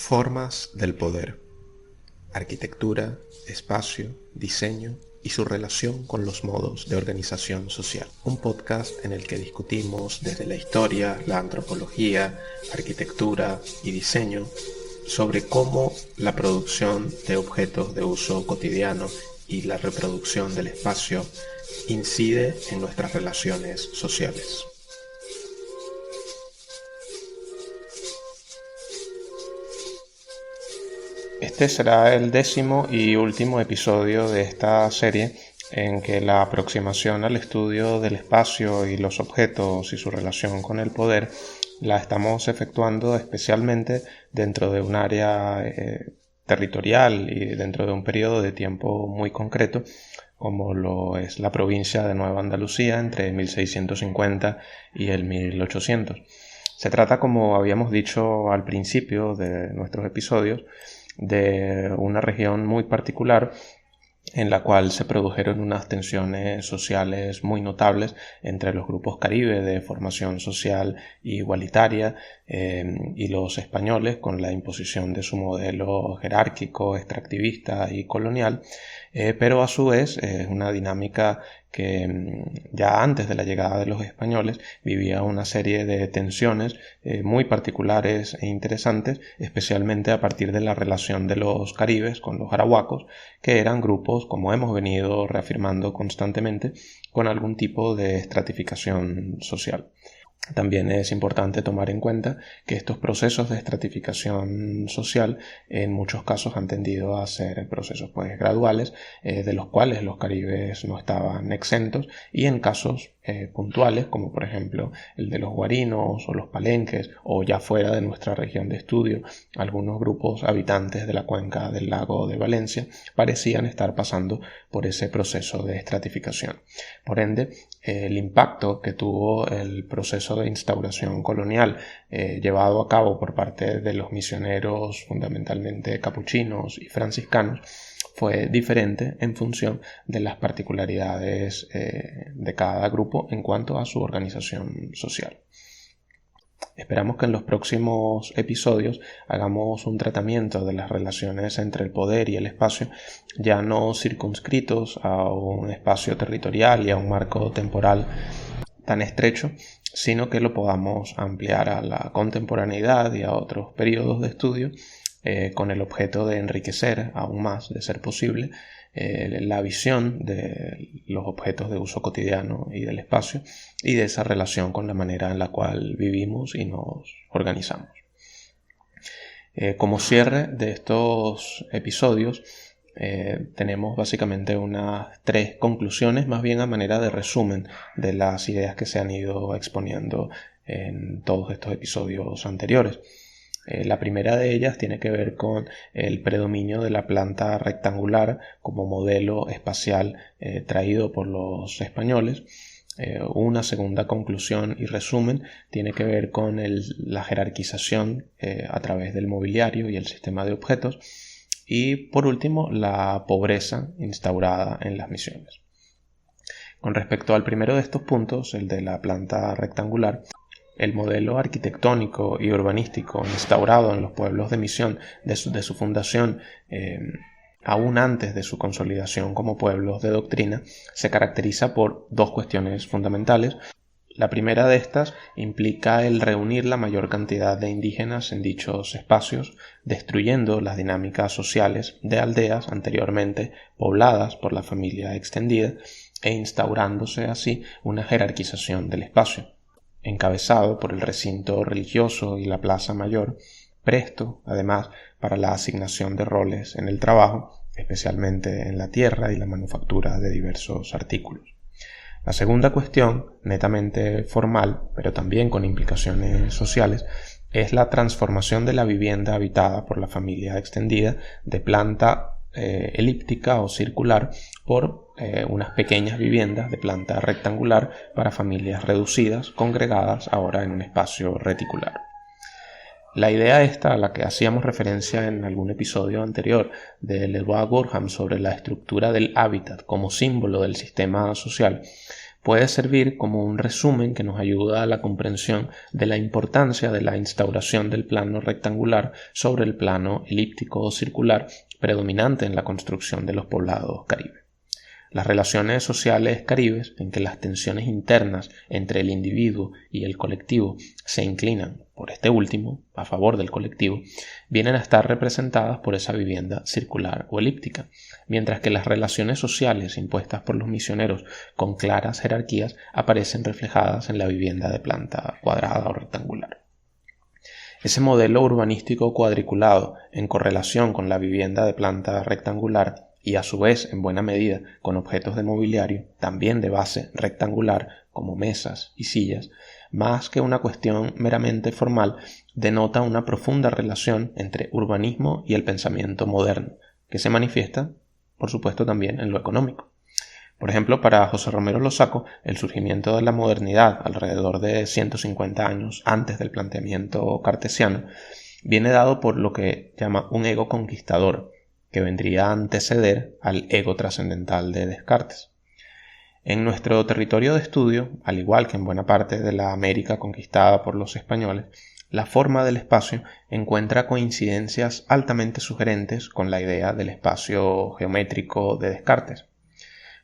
Formas del poder, arquitectura, espacio, diseño y su relación con los modos de organización social. Un podcast en el que discutimos desde la historia, la antropología, arquitectura y diseño sobre cómo la producción de objetos de uso cotidiano y la reproducción del espacio incide en nuestras relaciones sociales. Este será el 10º y último episodio de esta serie en que la aproximación al estudio del espacio y los objetos y su relación con el poder la estamos efectuando especialmente dentro de un área territorial y dentro de un periodo de tiempo muy concreto, como lo es la provincia de Nueva Andalucía entre 1650 y el 1800. Se trata, como habíamos dicho al principio de nuestros episodios, de una región muy particular en la cual se produjeron unas tensiones sociales muy notables entre los grupos caribe de formación social igualitaria y los españoles con la imposición de su modelo jerárquico, extractivista y colonial, pero a su vez es una dinámica que ya antes de la llegada de los españoles vivía una serie de tensiones muy particulares e interesantes, especialmente a partir de la relación de los caribes con los arahuacos, que eran grupos, como hemos venido reafirmando constantemente, con algún tipo de estratificación social. También es importante tomar en cuenta que estos procesos de estratificación social en muchos casos han tendido a ser procesos graduales, de los cuales los caribes no estaban exentos, y en casos puntuales, como por ejemplo el de los guarinos o los palenques, o ya fuera de nuestra región de estudio, algunos grupos habitantes de la cuenca del lago de Valencia parecían estar pasando por ese proceso de estratificación. Por ende, el impacto que tuvo el proceso de instauración colonial llevado a cabo por parte de los misioneros fundamentalmente capuchinos y franciscanos fue diferente en función de las particularidades de cada grupo en cuanto a su organización social. Esperamos que en los próximos episodios hagamos un tratamiento de las relaciones entre el poder y el espacio, ya no circunscritos a un espacio territorial y a un marco temporal tan estrecho, sino que lo podamos ampliar a la contemporaneidad y a otros periodos de estudio, con el objeto de enriquecer aún más, de ser posible, la visión de los objetos de uso cotidiano y del espacio y de esa relación con la manera en la cual vivimos y nos organizamos. Como cierre de estos episodios, tenemos básicamente unas 3 conclusiones, más bien a manera de resumen de las ideas que se han ido exponiendo en todos estos episodios anteriores. La primera de ellas tiene que ver con el predominio de la planta rectangular como modelo espacial traído por los españoles. Una segunda conclusión y resumen tiene que ver con la jerarquización a través del mobiliario y el sistema de objetos. Y por último, la pobreza instaurada en las misiones. Con respecto al primero de estos puntos, el de la planta rectangular, el modelo arquitectónico y urbanístico instaurado en los pueblos de misión de su fundación, aún antes de su consolidación como pueblos de doctrina, se caracteriza por 2 cuestiones fundamentales. La primera de estas implica el reunir la mayor cantidad de indígenas en dichos espacios, destruyendo las dinámicas sociales de aldeas anteriormente pobladas por la familia extendida e instaurándose así una jerarquización del espacio, encabezado por el recinto religioso y la plaza mayor, presto, además, para la asignación de roles en el trabajo, especialmente en la tierra y la manufactura de diversos artículos. La segunda cuestión, netamente formal, pero también con implicaciones sociales, es la transformación de la vivienda habitada por la familia extendida de planta elíptica o circular por unas pequeñas viviendas de planta rectangular para familias reducidas, congregadas ahora en un espacio reticular. La idea esta, a la que hacíamos referencia en algún episodio anterior de Leroy Gorham sobre la estructura del hábitat como símbolo del sistema social, puede servir como un resumen que nos ayuda a la comprensión de la importancia de la instauración del plano rectangular sobre el plano elíptico o circular predominante en la construcción de los poblados caribes. Las relaciones sociales caribes, en que las tensiones internas entre el individuo y el colectivo se inclinan por este último, a favor del colectivo, vienen a estar representadas por esa vivienda circular o elíptica, mientras que las relaciones sociales impuestas por los misioneros con claras jerarquías aparecen reflejadas en la vivienda de planta cuadrada o rectangular. Ese modelo urbanístico cuadriculado, en correlación con la vivienda de planta rectangular, y a su vez en buena medida con objetos de mobiliario, también de base rectangular, como mesas y sillas, más que una cuestión meramente formal, denota una profunda relación entre urbanismo y el pensamiento moderno, que se manifiesta, por supuesto, también en lo económico. Por ejemplo, para José Romero Losaco, el surgimiento de la modernidad alrededor de 150 años antes del planteamiento cartesiano viene dado por lo que llama un ego conquistador, que vendría a anteceder al ego trascendental de Descartes. En nuestro territorio de estudio, al igual que en buena parte de la América conquistada por los españoles, la forma del espacio encuentra coincidencias altamente sugerentes con la idea del espacio geométrico de Descartes.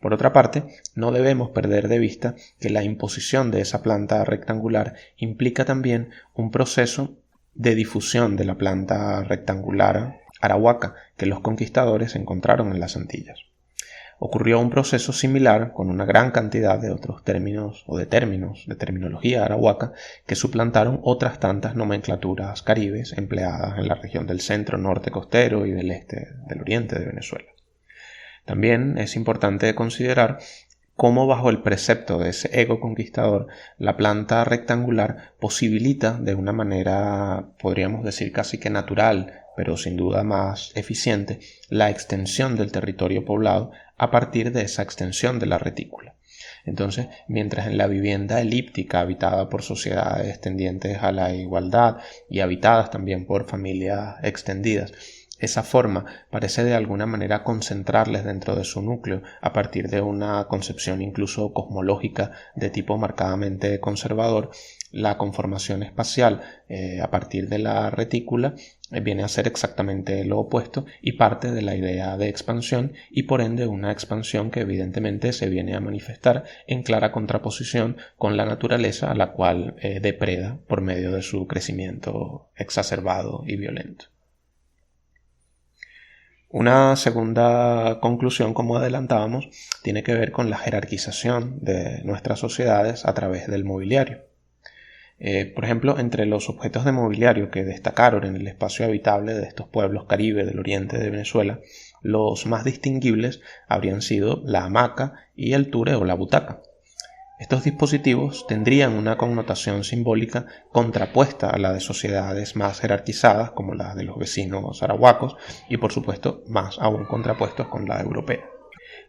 Por otra parte, no debemos perder de vista que la imposición de esa planta rectangular implica también un proceso de difusión de la planta rectangular arahuaca que los conquistadores encontraron en las Antillas. Ocurrió un proceso similar con una gran cantidad de otros términos o de terminología arahuaca que suplantaron otras tantas nomenclaturas caribes empleadas en la región del centro norte costero y del este del oriente de Venezuela. También es importante considerar cómo bajo el precepto de ese ego conquistador la planta rectangular posibilita de una manera, podríamos decir casi que natural, pero sin duda más eficiente, la extensión del territorio poblado a partir de esa extensión de la retícula. Entonces, mientras en la vivienda elíptica habitada por sociedades tendientes a la igualdad y habitadas también por familias extendidas, esa forma parece de alguna manera concentrarles dentro de su núcleo a partir de una concepción incluso cosmológica de tipo marcadamente conservador. La conformación espacial a partir de la retícula viene a ser exactamente lo opuesto y parte de la idea de expansión y por ende una expansión que evidentemente se viene a manifestar en clara contraposición con la naturaleza a la cual depreda por medio de su crecimiento exacerbado y violento. Una segunda conclusión, como adelantábamos, tiene que ver con la jerarquización de nuestras sociedades a través del mobiliario. Por ejemplo, entre los objetos de mobiliario que destacaron en el espacio habitable de estos pueblos caribe del oriente de Venezuela, los más distinguibles habrían sido la hamaca y el ture o la butaca. Estos dispositivos tendrían una connotación simbólica contrapuesta a la de sociedades más jerarquizadas como las de los vecinos arahuacos y por supuesto más aún contrapuestos con la europea.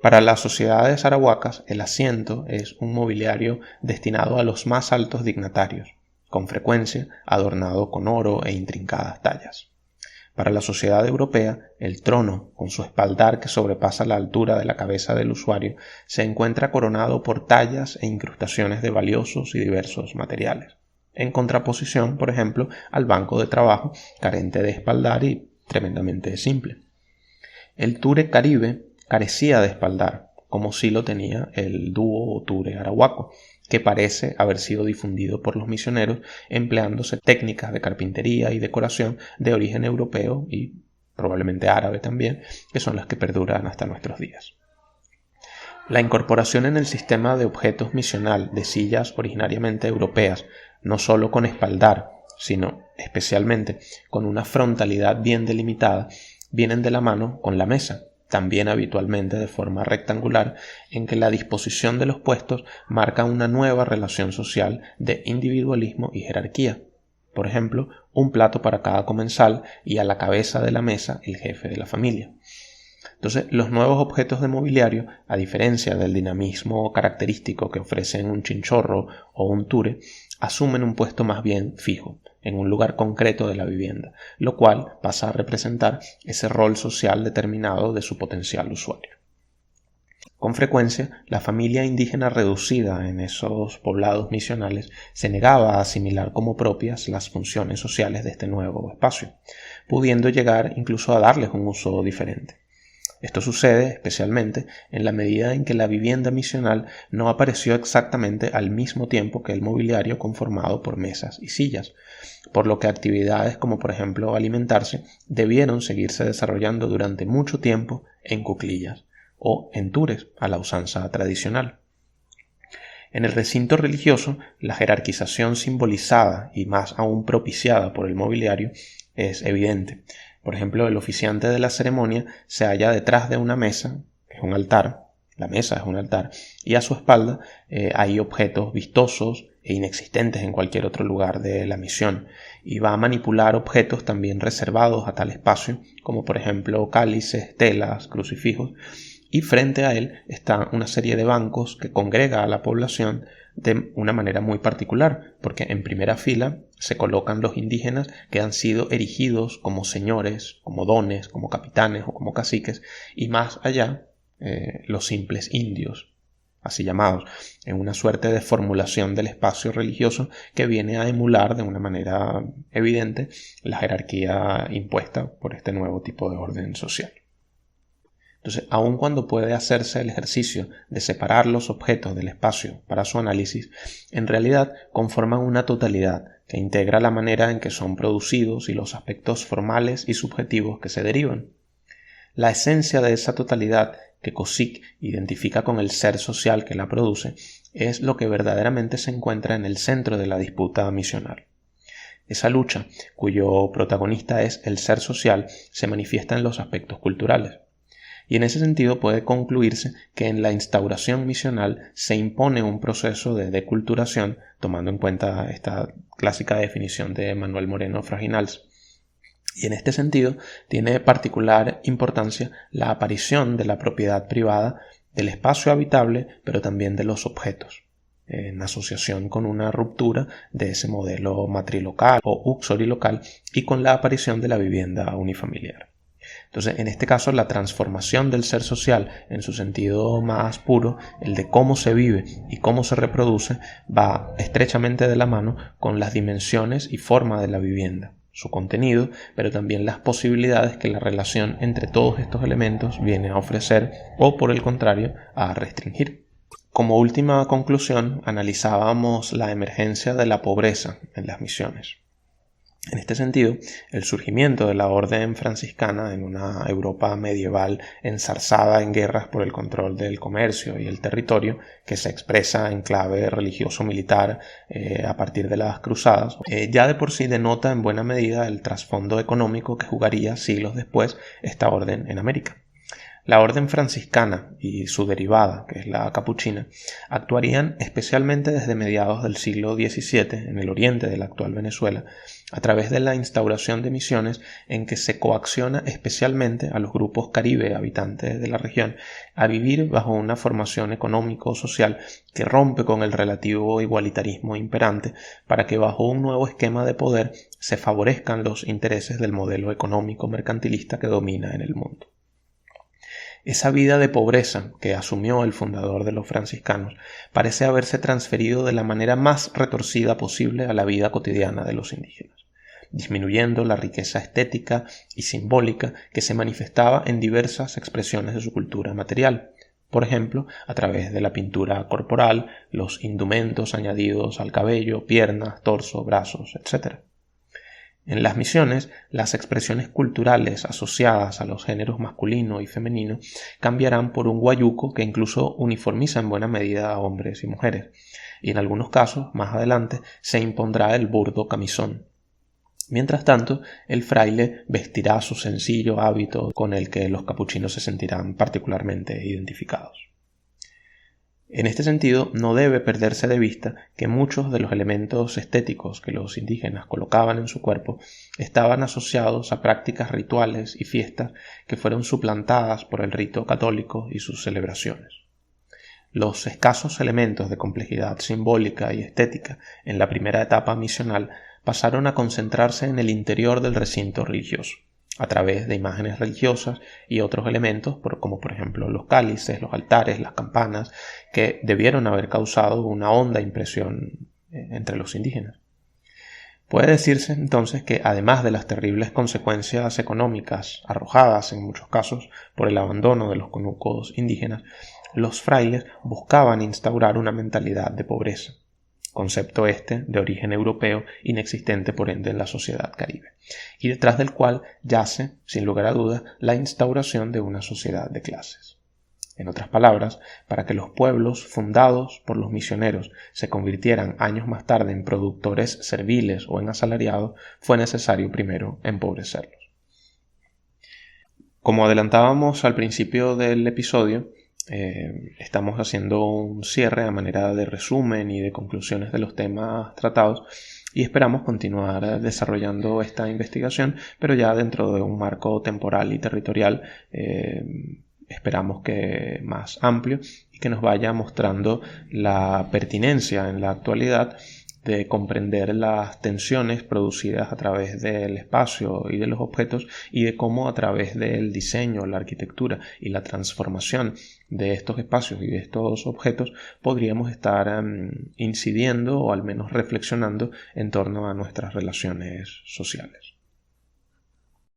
Para las sociedades arahuacas el asiento es un mobiliario destinado a los más altos dignatarios, con frecuencia adornado con oro e intrincadas tallas. Para la sociedad europea, el trono, con su espaldar que sobrepasa la altura de la cabeza del usuario, se encuentra coronado por tallas e incrustaciones de valiosos y diversos materiales, en contraposición, por ejemplo, al banco de trabajo, carente de espaldar y tremendamente simple. El ture caribe carecía de espaldar, como sí lo tenía el dúo o ture arahuaco, que parece haber sido difundido por los misioneros empleándose técnicas de carpintería y decoración de origen europeo y probablemente árabe también, que son las que perduran hasta nuestros días. La incorporación en el sistema de objetos misional de sillas originariamente europeas, no solo con espaldar, sino especialmente con una frontalidad bien delimitada, vienen de la mano con la mesa, también habitualmente de forma rectangular, en que la disposición de los puestos marca una nueva relación social de individualismo y jerarquía. Por ejemplo, un plato para cada comensal y a la cabeza de la mesa el jefe de la familia. Entonces, los nuevos objetos de mobiliario, a diferencia del dinamismo característico que ofrecen un chinchorro o un ture, asumen un puesto más bien fijo, en un lugar concreto de la vivienda, lo cual pasa a representar ese rol social determinado de su potencial usuario. Con frecuencia, la familia indígena reducida en esos poblados misionales se negaba a asimilar como propias las funciones sociales de este nuevo espacio, pudiendo llegar incluso a darles un uso diferente. Esto sucede especialmente en la medida en que la vivienda misional no apareció exactamente al mismo tiempo que el mobiliario conformado por mesas y sillas, por lo que actividades como por ejemplo alimentarse debieron seguirse desarrollando durante mucho tiempo en cuclillas o en tures a la usanza tradicional. En el recinto religioso, la jerarquización simbolizada y más aún propiciada por el mobiliario es evidente. Por ejemplo, el oficiante de la ceremonia se halla detrás de una mesa, que es un altar, la mesa es un altar, y a su espalda hay objetos vistosos e inexistentes en cualquier otro lugar de la misión, y va a manipular objetos también reservados a tal espacio, como por ejemplo cálices, telas, crucifijos, y frente a él está una serie de bancos que congrega a la población de una manera muy particular, porque en primera fila se colocan los indígenas que han sido erigidos como señores, como dones, como capitanes o como caciques, y más allá los simples indios, así llamados, en una suerte de formulación del espacio religioso que viene a emular de una manera evidente la jerarquía impuesta por este nuevo tipo de orden social. Entonces, aun cuando puede hacerse el ejercicio de separar los objetos del espacio para su análisis, en realidad conforman una totalidad que integra la manera en que son producidos y los aspectos formales y subjetivos que se derivan. La esencia de esa totalidad que Cosick identifica con el ser social que la produce es lo que verdaderamente se encuentra en el centro de la disputa misional. Esa lucha, cuyo protagonista es el ser social, se manifiesta en los aspectos culturales. Y en ese sentido puede concluirse que en la instauración misional se impone un proceso de deculturación, tomando en cuenta esta clásica definición de Manuel Moreno Fraginals. Y en este sentido tiene particular importancia la aparición de la propiedad privada del espacio habitable, pero también de los objetos, en asociación con una ruptura de ese modelo matrilocal o uxorilocal y con la aparición de la vivienda unifamiliar. Entonces, en este caso, la transformación del ser social en su sentido más puro, el de cómo se vive y cómo se reproduce, va estrechamente de la mano con las dimensiones y forma de la vivienda, su contenido, pero también las posibilidades que la relación entre todos estos elementos viene a ofrecer o, por el contrario, a restringir. Como última conclusión, analizábamos la emergencia de la pobreza en las misiones. En este sentido, el surgimiento de la orden franciscana en una Europa medieval enzarzada en guerras por el control del comercio y el territorio, que se expresa en clave religioso-militar a partir de las cruzadas, ya de por sí denota en buena medida el trasfondo económico que jugaría siglos después esta orden en América. La orden franciscana y su derivada, que es la capuchina, actuarían especialmente desde mediados del siglo XVII en el oriente de la actual Venezuela, a través de la instauración de misiones en que se coacciona especialmente a los grupos caribe habitantes de la región a vivir bajo una formación económico-social que rompe con el relativo igualitarismo imperante para que bajo un nuevo esquema de poder se favorezcan los intereses del modelo económico mercantilista que domina en el mundo. Esa vida de pobreza que asumió el fundador de los franciscanos parece haberse transferido de la manera más retorcida posible a la vida cotidiana de los indígenas, disminuyendo la riqueza estética y simbólica que se manifestaba en diversas expresiones de su cultura material, por ejemplo, a través de la pintura corporal, los indumentos añadidos al cabello, piernas, torso, brazos, etc. En las misiones, las expresiones culturales asociadas a los géneros masculino y femenino cambiarán por un guayuco que incluso uniformiza en buena medida a hombres y mujeres, y en algunos casos, más adelante, se impondrá el burdo camisón. Mientras tanto, el fraile vestirá su sencillo hábito con el que los capuchinos se sentirán particularmente identificados. En este sentido, no debe perderse de vista que muchos de los elementos estéticos que los indígenas colocaban en su cuerpo estaban asociados a prácticas rituales y fiestas que fueron suplantadas por el rito católico y sus celebraciones. Los escasos elementos de complejidad simbólica y estética en la primera etapa misional pasaron a concentrarse en el interior del recinto religioso, a través de imágenes religiosas y otros elementos, como por ejemplo los cálices, los altares, las campanas, que debieron haber causado una honda impresión entre los indígenas. Puede decirse entonces que además de las terribles consecuencias económicas arrojadas en muchos casos por el abandono de los conucos indígenas, los frailes buscaban instaurar una mentalidad de pobreza, concepto este de origen europeo inexistente por ende en la sociedad caribe, y detrás del cual yace, sin lugar a dudas, la instauración de una sociedad de clases. En otras palabras, para que los pueblos fundados por los misioneros se convirtieran años más tarde en productores serviles o en asalariados, fue necesario primero empobrecerlos. Como adelantábamos al principio del episodio, estamos haciendo un cierre a manera de resumen y de conclusiones de los temas tratados y esperamos continuar desarrollando esta investigación, pero ya dentro de un marco temporal y territorial esperamos que más amplio y que nos vaya mostrando la pertinencia en la actualidad de comprender las tensiones producidas a través del espacio y de los objetos y de cómo a través del diseño, la arquitectura y la transformación de estos espacios y de estos objetos podríamos estar incidiendo o al menos reflexionando en torno a nuestras relaciones sociales.